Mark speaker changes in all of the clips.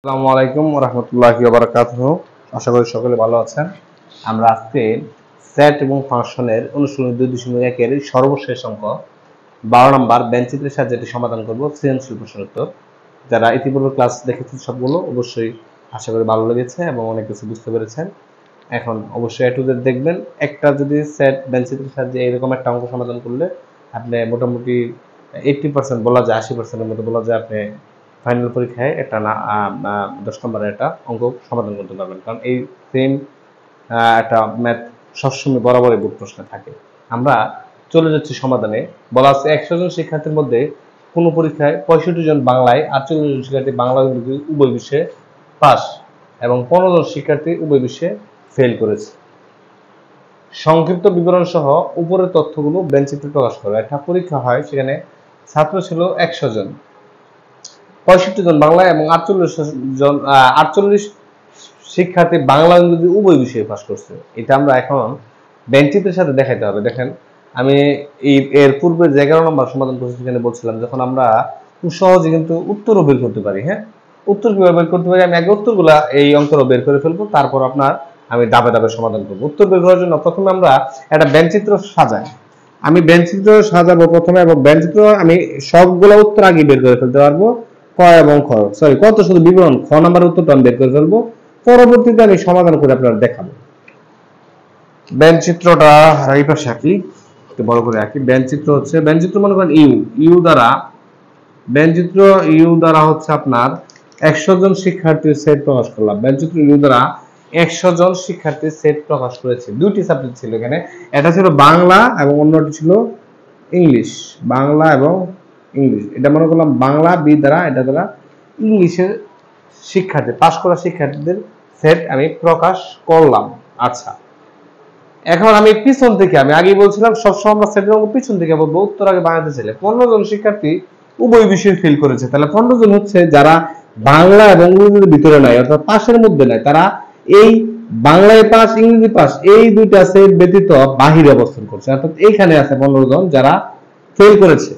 Speaker 1: আসসালামু আলাইকুম ওয়া রাহমাতুল্লাহি ওয়া বারাকাতুহু। আশা করি সকলে ভালো আছেন। আমরা আজকে সেট এবং ফাংশনের অনুশীলনী 2.1 এর সর্বশেষ অঙ্ক 12 নম্বর বেঞ্চিত্রের সাহায্যে এটি সমাধান করব। সৃজনশীল প্রশ্নের উত্তর। যারা ইতিপূর্বে ক্লাস দেখেছেন সবগুলো অবশ্যই আশা করি ভালো লেগেছে এবং অনেক কিছু বুঝতে পেরেছেন। এখন অবশ্যই এ টু জেড দেখবেন। একটা যদি সেট বেঞ্চিত্রের সাহায্যে এরকম একটা অঙ্ক সমাধান করলে আপনি মোটামুটি 80% বলা যায়, 80% এর মতো বলা যায় আপনি ফাইনাল পরীক্ষায় একটা না 10 নম্বরের একটা অঙ্ক সমাধান করতে পারবেন। কারণ এই সেম একটা ম্যাথ সবসময় বরাবরই বোর্ড প্রশ্নে থাকে। আমরা চলে যাচ্ছি সমাধানে। বলা আছে 100 জন শিক্ষার্থীর মধ্যে কোনো পরীক্ষায় 65 জন বাংলায়, 48 জন শিক্ষার্থী বাংলা উভয় বিষয়ে পাস এবং 15 জন শিক্ষার্থী উভয় বিষয়ে ফেল করেছে। সংক্ষিপ্ত বিবরণ সহ উপরের তথ্যগুলো বেঞ্চিত্রে প্রকাশ করো। একটা পরীক্ষা হয়, সেখানে ছাত্র ছিল 100 জন, 65 জন বাংলায় এবং 48 শিক্ষার্থী বাংলা ইংরেজি উভয় বিষয়ে পাস করছে। এটা আমরা এখন বেঞ্চিত্রের সাথে দেখাইতে হবে। দেখেন, আমি এর পূর্বে যে 11 নম্বর সমাধান করছি সেখানে বলছিলাম যখন আমরা খুব সহজে কিন্তু উত্তরও বের করতে পারি। হ্যাঁ, উত্তর কিভাবে বের করতে পারি, আমি আগে উত্তরগুলা এই অঙ্কেরও বের করে ফেলবো, তারপর আমি ধাপে ধাপে সমাধান করবো। উত্তর বের করার জন্য প্রথমে আমরা একটা বেঞ্চিত্র সাজাই। আমি বেঞ্চিত্র সাজাবো প্রথমে, এবং বেঞ্চিত্র আমি সবগুলো উত্তর আগে বের করে ফেলতে পারবো। ক এবং খ, কত শুধু বিবরণ, খ নাম্বার উত্তরটা আমি বের করে ফেলবো। পরবর্তীতে আমি সমাধান করে আপনারা দেখাবো। বেঞ্চিত্রটা এই পাশে আঁকি, একটু বড় করে আঁকি। বেঞ্চিত্র হচ্ছে, বেঞ্চিত্র মনে করেন ইউ দ্বারা, বেঞ্চিত্র ইউ দ্বারা হচ্ছে আপনার 100 জন শিক্ষার্থীর সেট প্রকাশ করলাম। বেঞ্চিত্র ইউ দ্বারা 100 জন শিক্ষার্থীর সেট প্রকাশ করেছে। দুইটি সাবজেক্ট ছিল এখানে, এটা ছিল বাংলা এবং অন্যটি ছিল ইংলিশ। বাংলা এবং ইংলিশ, এটা মনে করলাম বাংলা বি দ্বারা, এটা দ্বারা ইংলিশের শিক্ষার্থী পাস করা শিক্ষার্থীদের সেট আমি প্রকাশ করলাম। আচ্ছা, এখন আমি পিছন থেকে, আমি আগেই বলছিলাম সবসময় আমরা সেটের অঙ্ক পিছন থেকে বলবো, উত্তর আগে বানাতে চাইলে 15 জন শিক্ষার্থী উভয় বিষয়ে ফেল করেছে। তাহলে 15 জন হচ্ছে যারা বাংলা এবং ইংরেজির ভিতরে নাই, অর্থাৎ পাশের মধ্যে নাই, তারা এই বাংলায় পাস ইংরেজি পাস এই দুইটা সেট ব্যতীত বাহিরে অবস্থান করছে। অর্থাৎ এইখানে আছে 15 জন যারা ফেল করেছে।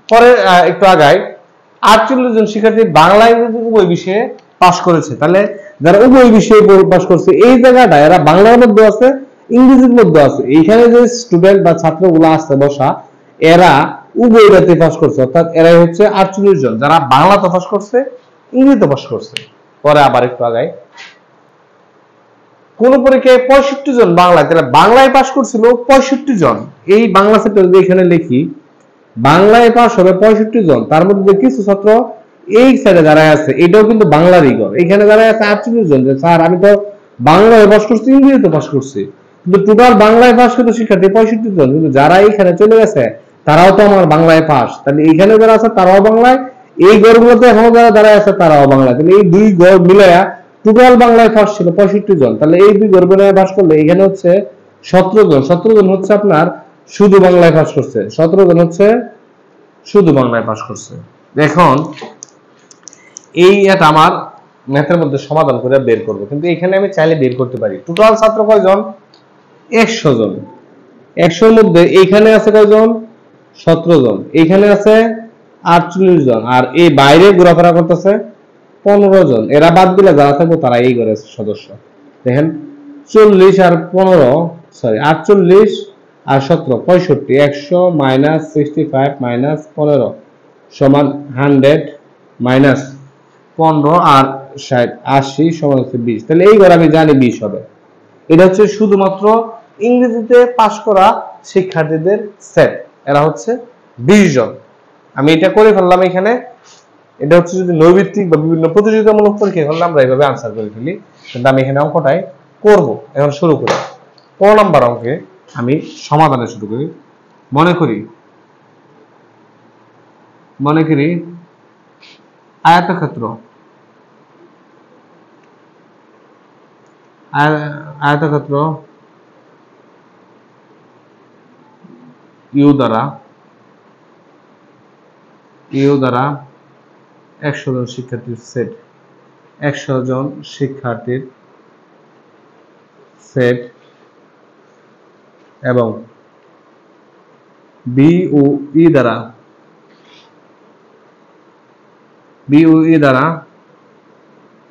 Speaker 1: পরে একটু আগায় 48 জন শিক্ষার্থী বাংলা ইংরেজি উভয় বিষয়ে পাস করেছে। তাহলে যারা উভয় বিষয়ে পাস করছে, এই জায়গাটা এরা বাংলার মধ্যে আছে, ইংরেজির মধ্যে আছে। এইখানে যে স্টুডেন্ট বা ছাত্রগুলো আছে বসা, এরা উভয়টাতে পাস করছে। অর্থাৎ এরাই হচ্ছে 48 জন যারা বাংলাতে পাস করছে, ইংরেজিতে পাস করছে। পরে আবার একটু আগায়, কোন পরীক্ষায় 65 জন বাংলায়, তাহলে বাংলায় পাস করছিল 65 জন। এই বাংলা সেক্টর যদি এখানে লিখি, বাংলায় পাস হবে 65 জন, তার মধ্যে কিছু ছাত্র এই সাইডে দাঁড়ায় আছে, এটাও কিন্তু বাংলারই ঘর। এখানে দাঁড়ায় আছে 48 জন, যে স্যার আমি তো বাংলায় পাস করছি, ইংরেজিতে পাস করছি, কিন্তু টোটাল বাংলায় পাস করতে শিক্ষার্থী 65 জন, কিন্তু যারা এইখানে চলে গেছে তারাও তো আমার বাংলায় পাস। তাহলে এইখানে যারা আছে তারাও বাংলায়, এই ঘরগুলোতে এখনো যারা দাঁড়ায় আছে তারাও বাংলায়। তাহলে এই দুই ঘর মিলায়া টোটাল বাংলায় পাস ছিল 65 জন। তাহলে এই দুই ঘর মিলায় পাস করলে এখানে হচ্ছে 17 জন। 17 জন হচ্ছে আপনার শুধু বাংলায় পাস করছে। 17 জন হচ্ছে শুধু বাংলায় পাস করছে। এখন এই এটা আমার ম্যাথের মধ্যে সমাধান করে বের করব, কিন্তু এখানে আমি চাইলে বের করতে পারি। টোটাল ছাত্র কয়জন? 100 জন। 100 এর মধ্যে এইখানে আছে কয়জন? 17 জন। এইখানে আছে 48 জন, আর এই বাইরে ঘোরাফেরা করতেছে 15 জন। এরা বাদ দিলে যারা থাকবে তারা এই ঘরের সদস্য। দেখেন, 40 আর 15, সরি 48 আর 17, 65। 100 মাইনাস 65 মাইনাস 15 সমান 100 মাইনাস 15 আর 60, 80 সমান হচ্ছে 20। তাহলে এই ঘর আমি জানি 20 হবে। এটা হচ্ছে শুধুমাত্র ইংরেজিতে পাশ করা শিক্ষার্থীদের সেট, এরা হচ্ছে 20 জন। আমি এটা করে ফেললাম এখানে। এটা হচ্ছে যদি নৈর্ভিত্তিক বা বিভিন্ন প্রতিযোগিতামূলক পরীক্ষা হলে আমরা এইভাবে আনসার করে ফেলি, কিন্তু আমি এখানে অঙ্কটাই করব। এখন শুরু করি। ক নাম্বার অঙ্কে আমি সমাধানে শুরু করি। মনে করি আয়তক্ষেত্র, আয়তক্ষেত্র ইউ দ্বারা 100 জন শিক্ষার্থীর সেট, 100 জন শিক্ষার্থীর সেট এবং বি ও ই দ্বারা 1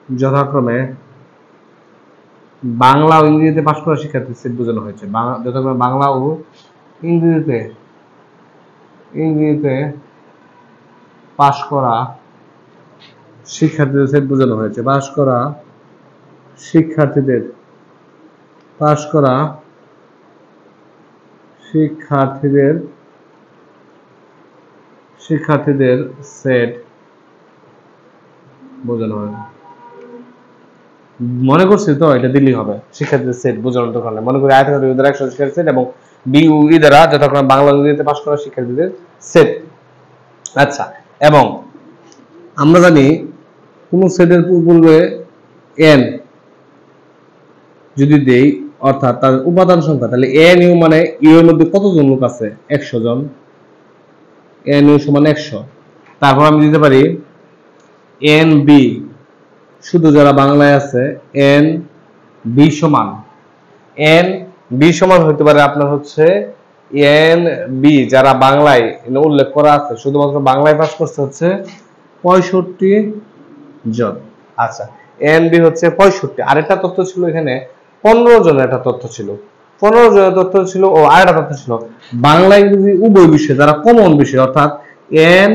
Speaker 1: যথাক্রমে বাংলা ও ইংরেজিতে পাশ করা শিক্ষার্থীর সেট বোঝানো হয়েছে। যথাক্রমে বাংলা ও ইংরেজিতে পাশ করা শিক্ষার্থীদের সেট বোঝানো হয়েছে। পাশ করা শিক্ষার্থীদের সেট বোঝানো হয়। মনে করছি তো এটা দিলেই হবে, শিক্ষার্থীদের সেট বোঝানোর দরকার নেই। মনে করি আয়তাকার দ্বারা 100 শিক্ষার্থীর সেট এবং বিইউই দ্বারা যথাক্রমে বাংলা ইংরেজিতে পাশ করা শিক্ষার্থীদের সেট। আচ্ছা, এবং আমরা জানি কোন সেটের পূর্বে n যদি দেই অর্থাৎ তার উপাদান সংখ্যা, তাহলে n ইউ মানে ইউ এর মধ্যে কতজন লোক আছে? 100 জন। n ইউ সমান 100। তারপর আমি দিতে পারি n বি, শুধু যারা বাংলায় আছে n বি সমান হতে পারে আপনার হচ্ছে n বি যারা বাংলায় উল্লেখ করা আছে, শুধুমাত্র বাংলায় পাস করছে হচ্ছে 65 জন। আচ্ছা, n বি হচ্ছে 65। আরেকটা তথ্য ছিল এখানে 15 জনের একটা তথ্য ছিল, 15 জনের তথ্য ছিল। ও আরেকটা তথ্য ছিল বাংলা ইংরেজি উভয় বিষয়ে যারা কমন বিষয়, অর্থাৎ n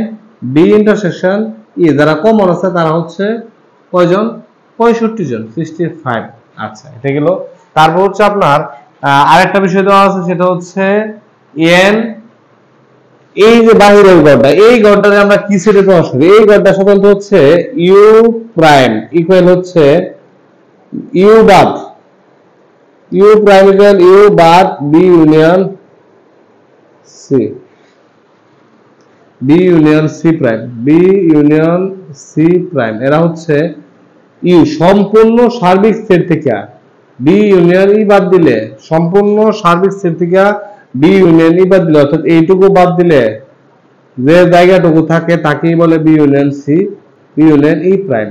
Speaker 1: বি ইন্টারসেকশন ই যারা কমন আছে তারা হচ্ছে কয়জন? 65 জন, 65। আচ্ছা, এটা গেল। তারপর হচ্ছে আপনার আরেকটা বিষয় দেওয়া আছে, সেটা হচ্ছে n এই যে বাহিরের গড়টা, এই গড়টাকে আমরা কি সেটে প্রকাশ করি? এই গড়টা সাধারণত হচ্ছে ইউ প্রাইম ইকুয়াল হচ্ছে ইউ বাদ বি ইউনিয়ন সি প্রাইম। এরা হচ্ছে ইউ সম্পূর্ণ সার্বিক সেট থেকে বি ইউনিয়ন ই বাদ দিলে, সম্পূর্ণ সার্বিক সেট থেকে বি ইউনিয়ন ই বাদ দিলে, অর্থাৎ এইটুকু বাদ দিলে যে জায়গাটুকু থাকে তাকেই বলে B union C, B union E prime.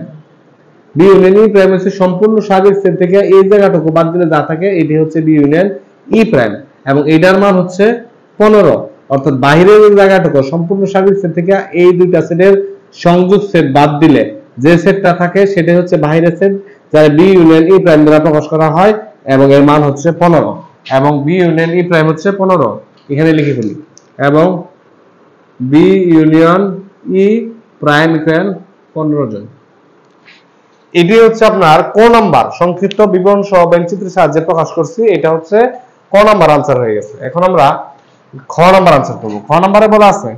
Speaker 1: B union E prime হচ্ছে সম্পূর্ণ সার্বিক সেট থেকে এই জায়গাটুকু বাদ দিলে যা থাকে এটি হচ্ছে বি ইউনিয়ন ই প্রাইম, এবং এটার মান হচ্ছে 15। অর্থাৎ বাহিরের জায়গাটুকু সম্পূর্ণ সার্বিক সেট থেকে এই দুইটা সেটের সংযোগ সেট বাদ দিলে যে সেটটা থাকে সেটা হচ্ছে বাহিরের সেট, যার বি ইউনিয়ন ই প্রাইম দ্বারা প্রকাশ করা হয়, এবং এর মান হচ্ছে 15। এবং বি ইউনিয়ন ই প্রাইম হচ্ছে 15, এখানে লিখে ফেলি। এবং B union E prime equal 15 জন। এটি হচ্ছে আপনার ক নাম্বার সংক্ষিপ্ত বিবরণ সহ ব্যাংকচিত্রের সাহায্যে প্রকাশ করছি। এটা হচ্ছে ক নাম্বার আনসার হয়ে গেছে। এখন আমরা খ নাম্বার আনসার করব। খ নাম্বারে বলা আছে,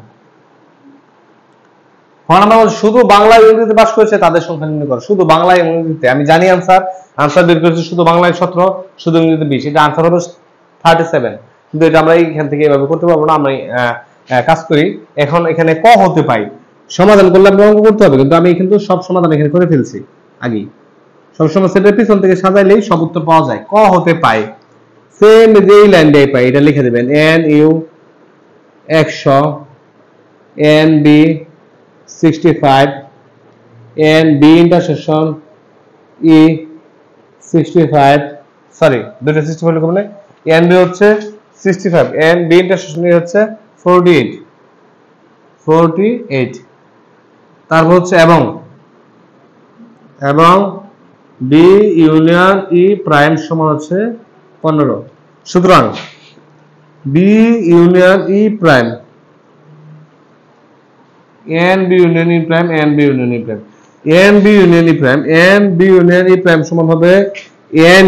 Speaker 1: খ নাম্বার শুধু বাংলা ইংরেজিতে পাস করেছে তাদের সংখ্যা নির্ণয় করো। শুধু বাংলা ইংরেজিতে আমি জানি আনসার বের করেছি, শুধু বাংলায় 17, শুধু ইংরেজিতে 20, এটা আনসার হবে 37। কিন্তু এটা আমরা এখান থেকে এভাবে করতে পারবো না, আমরা কাজ করি। এখন এখানে ক হতে পাই, সমাধান করলে আপনি অঙ্ক করতে হবে, কিন্তু আমি কিন্তু সব সমাধান এখানে করে ফেলছি আগেই। সবসময় সেটের পিছন থেকে সাজাইলেই সব উত্তর পাওয়া যায়। ক হতে পাই সেম যেই লাইনটাই পাই এটা লিখে দেবেন, n U 100, n B 65, n B intersection E 65, sorry দুটো 65 লিখব না, n বি হচ্ছে 65, n বি ইন্টারসেকশন ই হচ্ছে 48। তারপর হচ্ছে এবং বি ইউনিয়ন ই প্রাইম সমান হচ্ছে 15। সুতরাং B union E prime n B union E prime সমান হবে n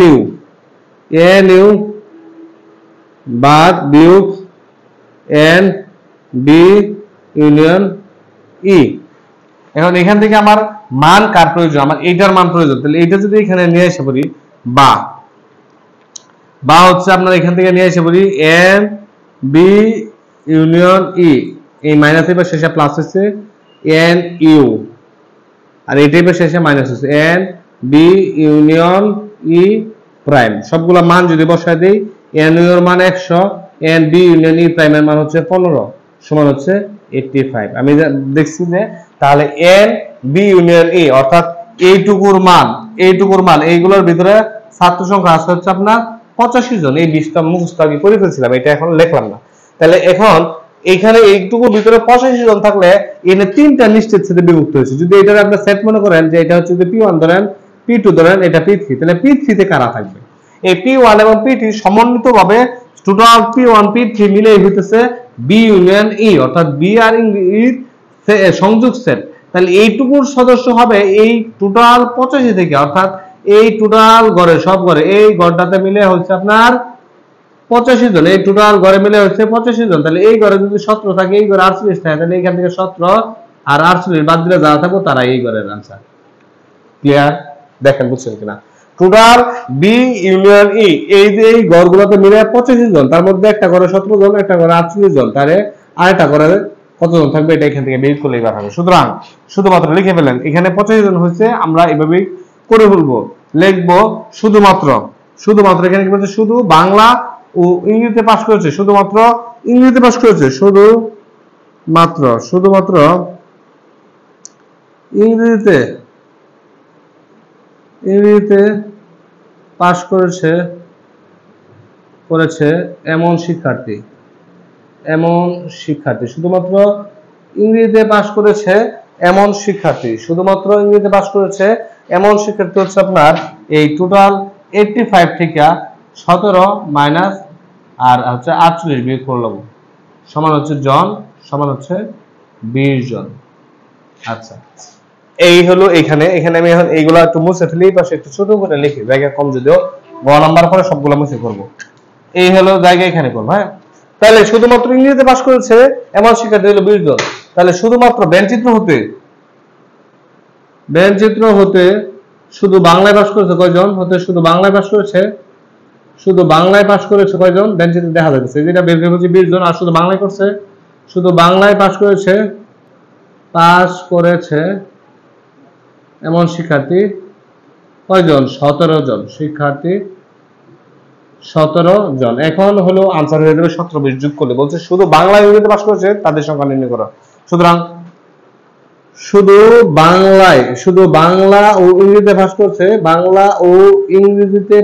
Speaker 1: ইউ বাদ বিয়োগ n বি ইউনিয়ন ই। এখন এখান থেকে আমার মান কার প্রয়োজন? আমার এইটার মান প্রয়োজন। তাহলে এইটা যদি এখানে নিয়ে এসে পড়ি, বা হচ্ছে আপনার এখান থেকে নিয়ে এসে পড়ি n বি ইউনিয়ন ই, এই মাইনাস এর শেষে প্লাস হচ্ছে n ইউ, আর এই টাইপের শেষে মাইনাস হচ্ছে n B union E prime. সবগুলা মান যদি বসায় দেই, n ইউ এর মান 100, n B union E prime এর মান হচ্ছে 15 সমান হচ্ছে 85। আমি দেখছি যে তাহলে n বি ইউনিয়ন ই অর্থাৎ এইটুকুর মান এইগুলোর ভিতরে ছাত্র সংখ্যা আছে হচ্ছে আপনার 85 জন। এই 20টা মুখস্থ আমি করে ফেলছিলাম, এটা এখন লিখলাম না। তাহলে এখন এখানে এইটুকু ভিতরে 85 জন থাকলে এখানে তিনটা নিশ্চিত সেটে বিভক্ত হয়েছে। যদি এটা আপনি সেট মনে করেন যে এটা হচ্ছে P1 ধরেন, P2 ধরেন, এটা P3, তাহলে P3 তে কারা থাকবে? এই P1 এবং P3 সমন্বিতভাবে টোটাল P1 P3 মিলে হইতেছে B ইউনিয়ন E, অর্থাৎ B আর E সংযোগ সেট। তাহলে এইটুকুর সদস্য হবে এই টোটাল 85 থেকে, অর্থাৎ এই টোটাল গড়ে সব গড়ে এই গড়টাতে মিলে হচ্ছে আপনার 85 জন, এই টোটাল গড়ে মিলে হচ্ছে 85 জন। তাহলে এই গড়ে যদি 17 থাকে, এই গড়ে 48 থাকে, তাহলে এখান থেকে 17 আর 48 বাদ দিলে যারা থাকবে তারা এই গড়ের আনসার। ক্লিয়ার? দেখেন বুঝছেন কিনা? টোটাল বি ইউনিয়ন ই, এই যে এই গড়গুলোতে মিলে 85 জন, তার মধ্যে একটা গড়ে 17 জন, একটা গড়ে 48 জন, তারে আরেকটা গড়ে কতজন থাকবে এটা এখান থেকে বের করলেই বার হবে। সুতরাং শুধুমাত্র লিখে ফেলেন, এখানে 85 জন হচ্ছে, আমরা এভাবেই করে ফেলবো, লিখবো শুধুমাত্র এখানে কি বলছে, শুধু বাংলা ও ইংরেজিতে পাস করেছে, শুধুমাত্র ইংরেজিতে পাস করেছে, শুধুমাত্র ইংরেজিতে পাস করেছে এমন শিক্ষার্থী, শুধুমাত্র ইংরেজিতে পাস করেছে এমন শিক্ষার্থী, শুধুমাত্র ইংরেজিতে পাস করেছে এমন শিক্ষার্থী হচ্ছে আপনার এই টোটাল 85 থেকে 17 মাইনাস আর হচ্ছে 48 বিয়োগ করে নেব, সমান হচ্ছে জন, সমান হচ্ছে 20 জন। আচ্ছা, এই হলো এখানে আমি এখন এইগুলো একটু মুছে ফেলি, পাশে একটু ছোট করে লিখি, জায়গা কম যদিও, গ নাম্বার করে সবগুলো মুছে করব। এই হলো জায়গা এখানে করব। হ্যাঁ, তাহলে শুধুমাত্র ইংরেজিতে পাস করেছে এমন শিক্ষার্থী হলো 20 জন। তাহলে শুধুমাত্র ব্যঞ্চিত্র হতে শুধু বাংলায় পাস করেছে কয়জন, শুধু বাংলায় পাস করেছে কয়জন, ব্যঞ্চিত্র দেখা যাচ্ছে, যেটা বের করে বলছি 20 জন, আর শুধু বাংলায় করছে, শুধু বাংলায় পাস করেছে এমন শিক্ষার্থী কয়জন, 17 জন শিক্ষার্থী, 17 জন। এখন হলো আনসার হয়ে যাবে 17 20 যোগ করলে, বলছে শুধু বাংলা ইংরেজিতে পাস করেছে তাদের সংখ্যা নির্ণয় করো। সুতরাং শুধু বাংলা ও ইংরেজিতে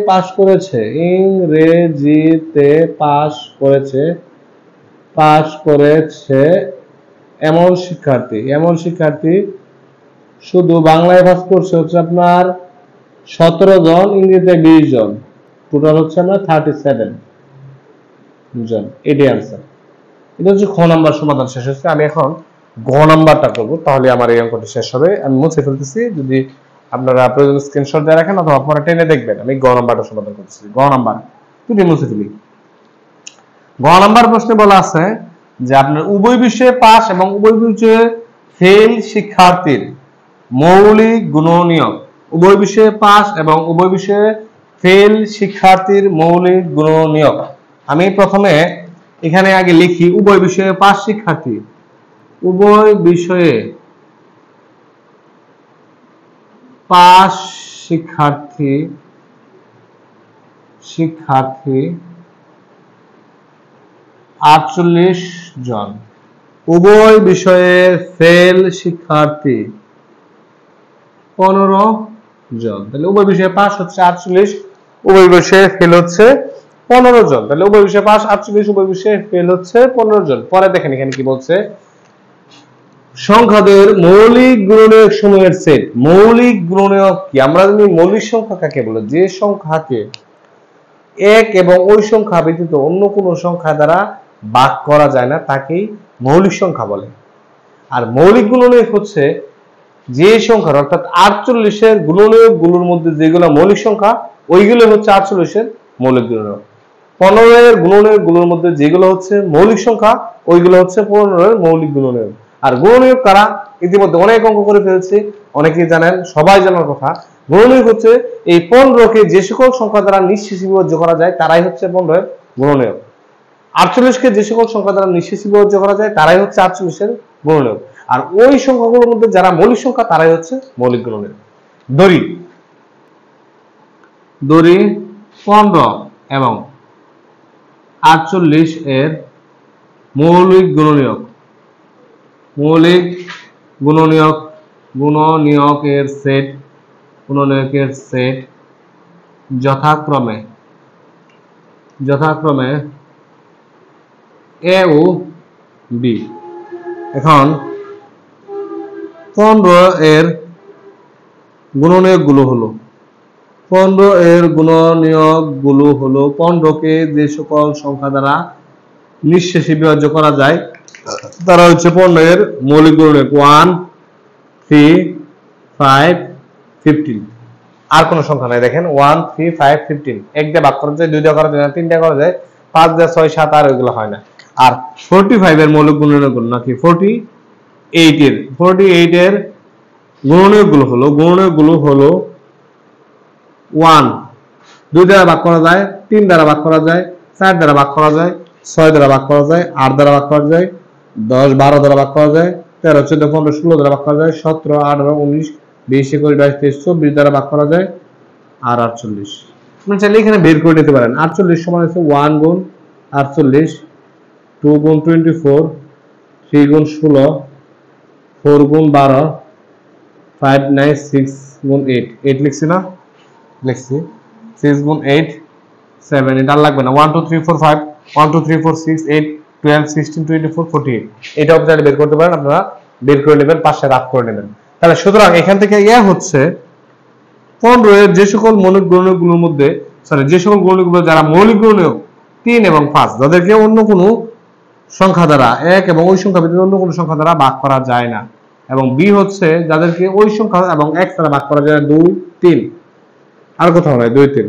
Speaker 1: পাস করেছে, ইংরেজিতে পাস করেছে এমন শিক্ষার্থী শুধু বাংলায় পাস করছে হচ্ছে আপনার 17 জন, ইংরেজিতে 20 জন, টোটাল হচ্ছে আমরা 37 জন। এটাই আনসার। এটা হচ্ছে খ নাম্বার সমাধান শেষ হচ্ছে। আমি এখন গ নাম্বারটা করব, তাহলে আমার এই অঙ্কটি শেষ হবে। আমি মুছে ফেলতেছি, যদি আপনারা প্রয়োজন স্ক্রিনশট দিয়ে রাখেন অথবা আপনারা টেনে দেখবেন। আমি গ নাম্বারটা সমাধান করতেছি। গ নাম্বার তুমি মুছে ফেলি। গ নাম্বার প্রশ্নে বলা আছে যে আপনার উভয় বিষয়ে পাস এবং উভয় বিষয়ে ফেল শিক্ষার্থীর মৌলিক গুণনীয়ক, উভয় বিষয়ে পাস এবং উভয় বিষয়ে ফেল শিক্ষার্থীর মৌলিক গুণনীয়ক। আমি প্রথমে এখানে আগে লিখি উভয় বিষয়ে পাস শিক্ষার্থী, উভয় বিষয়ে পাস শিক্ষার্থী 48 জন, উভয় বিষয়ে ফেল শিক্ষার্থী 15 জন। তাহলে উভয় বিষয়ে পাস হচ্ছে 48, উভয় বিষয়ে ফেল হচ্ছে 15 জন। তাহলে উভয় বিষয়ে পাস 48, উভয় বিষয়ে ফেল হচ্ছে 15 জন। পরে দেখেন এখানে কি বলছে, সংখ্যাদের মৌলিক গুণনীয়ক সমূহের সেট। মৌলিক গুণনীয়ক কি? আমরা জানি মৌলিক সংখ্যা কাকে বলে, যে সংখ্যাকে এক এবং ওই সংখ্যা ব্যতীত অন্য কোনো সংখ্যা দ্বারা ভাগ করা যায় না তাকেই মৌলিক সংখ্যা বলে। আর মৌলিক গুণনীয়ক হচ্ছে যে সংখ্যার, অর্থাৎ 48 এর গুণনীয়ক গুলোর মধ্যে যেগুলো মৌলিক সংখ্যা ওইগুলো হচ্ছে 48 এর মৌলিক গুণনীয়ক। 15 এর গুণনীয়ক গুলোর মধ্যে যেগুলো হচ্ছে মৌলিক সংখ্যা ওইগুলো হচ্ছে 15 এর মৌলিক গুণনীয়ক। আর গুণনীয়ক কারা? ইতিমধ্যে অনেক অঙ্ক করে ফেলেছি, অনেকেই জানেন, সবাই জানার কথা। গুণনীয়ক হচ্ছে এই 15 কে যে সকল সংখ্যা দ্বারা নিঃশেষ বিভাজ্য করা যায় তারাই হচ্ছে 15 এর গুণনীয়ক। 48 কে যে সকল সংখ্যা দ্বারা নিঃশেষ বিভাজ্য করা যায় তারাই হচ্ছে 48 এর গুণনীয়ক। আর ওই সংখ্যাগুলোর মধ্যে যারা মৌলিক সংখ্যা তারাই হচ্ছে মৌলিক গুণনীয়ক। দড়ি 15 এবং 48 এর মৌলিক গুণনীয়কের সেট যথাক্রমে এ ও বি। এখন 15 এর গুণনীয়কগুলো হলো 15 এর গুণনীয়কগুলো হলো 15 কে যে সকল সংখ্যা দ্বারা নিঃশেষে বিভাজ্য করা যায় তারা হচ্ছে 15 এর মৌলিক গুণনীয়ক 1 3 5 15। আর কোন সংখ্যা নাই দেখেন 1 3 5 15 এক দিয়ে ভাগ করা যায়, 2 দিয়ে করা যায়, 3 দিয়ে করা যায়, 5 দিয়ে 6 7 আর ওইগুলো হয় না। আর 45 এর মৌলিক গুণনীয়ক নাকি 48 এর গুণনীয়কগুলো হলো 1 2 দ্বারা ভাগ করা যায়, 3 দ্বারা ভাগ করা যায়, 4 দ্বারা ভাগ করা যায়, 6 দ্বারা ভাগ করা যায়, 8 দ্বারা ভাগ করা যায়, 10 12 দ্বারা ভাগ করা যায়, 13 14 15 16 দ্বারা ভাগ করা যায়, 17 18 19 20 21 22 23 24 দ্বারা ভাগ করা যায়, আর 48। আপনি চাইলে এখানে বের করে নিতে পারেন। 48 সমান হচ্ছে 1 গুণ 48, 2 গুণ 24, 3 গুণ 16, 4 গুণ 12, 5 9 6 গুণ 8 8 লিখছি না, লিখছি 6 গুণ 8 7, এটা লাগবে না। 1 2 3 4 5 1 2 3 4 6 8 12 16 24 48 এটা আপনারা বের করতে পারেন, আপনারা বের করে নেবেন, পাশে রাখ করে নেবেন। তাহলে সুতরাং এখান থেকে হচ্ছে 15 এর যে সকল মৌলিক গুণনীয়কগুলোর মধ্যে যে সকল গুণনীয়কগুলো যারা মৌলিক গুণনীয়ক 3 এবং 5 যাদেরকে অন্য কোনো সংখ্যা দ্বারা 1 এবং ওই সংখ্যা ব্যতীত অন্য কোনো সংখ্যা দ্বারা ভাগ করা যায় না, এবং বি হচ্ছে যাদেরকে ওই সংখ্যা এবং 1 দ্বারা ভাগ করা যায় 2 3 আর কোথাও নয় 2 3।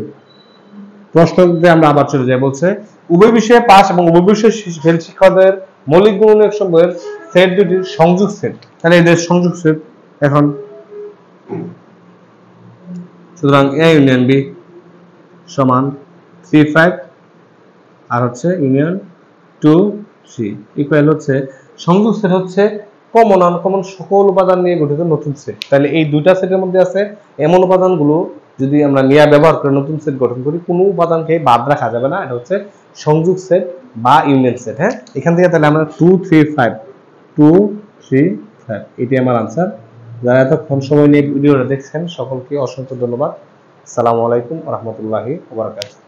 Speaker 1: প্রশ্নতে আমরা আবার চলে যাই, বলছে উভয় বিষয়ে পাস এবং উভয় বিষয়ে ফেল শিক্ষকদের মৌলিক গুণনীয়ক সমূহের সেট দুটির সংযোগ সেট। তাহলে এদের সংযোগ সেট এখন সুতরাং এ ইউনিয়ন বি সমান 3 5 আর হচ্ছে ইউনিয়ন 2 3 ইকুয়াল হচ্ছে সংযোগ সেট হচ্ছে কমন আনকমন সকল উপাদান নিয়ে গঠিত নতুন সেট। তাহলে এই দুইটা সেটের মধ্যে আছে এমন উপাদানগুলো যদি আমরা নিয়ে ব্যবহার করে নতুন সেট গঠন করি, কোনো উপাদানকে বাদ রাখা যাবে না, এটা হচ্ছে সংযোগ সেট বা ইউনিয়ন সেট। হ্যাঁ, এখান থেকে তাহলে আমরা 2 3 5 এটাই আমার আনসার। যারা এতক্ষণ সময় নিয়ে ভিডিওটা দেখছেন সকলকে অসংখ্য ধন্যবাদ। আসসালামু আলাইকুম ওয়া রাহমাতুল্লাহি ওয়া বারাকাতুহু।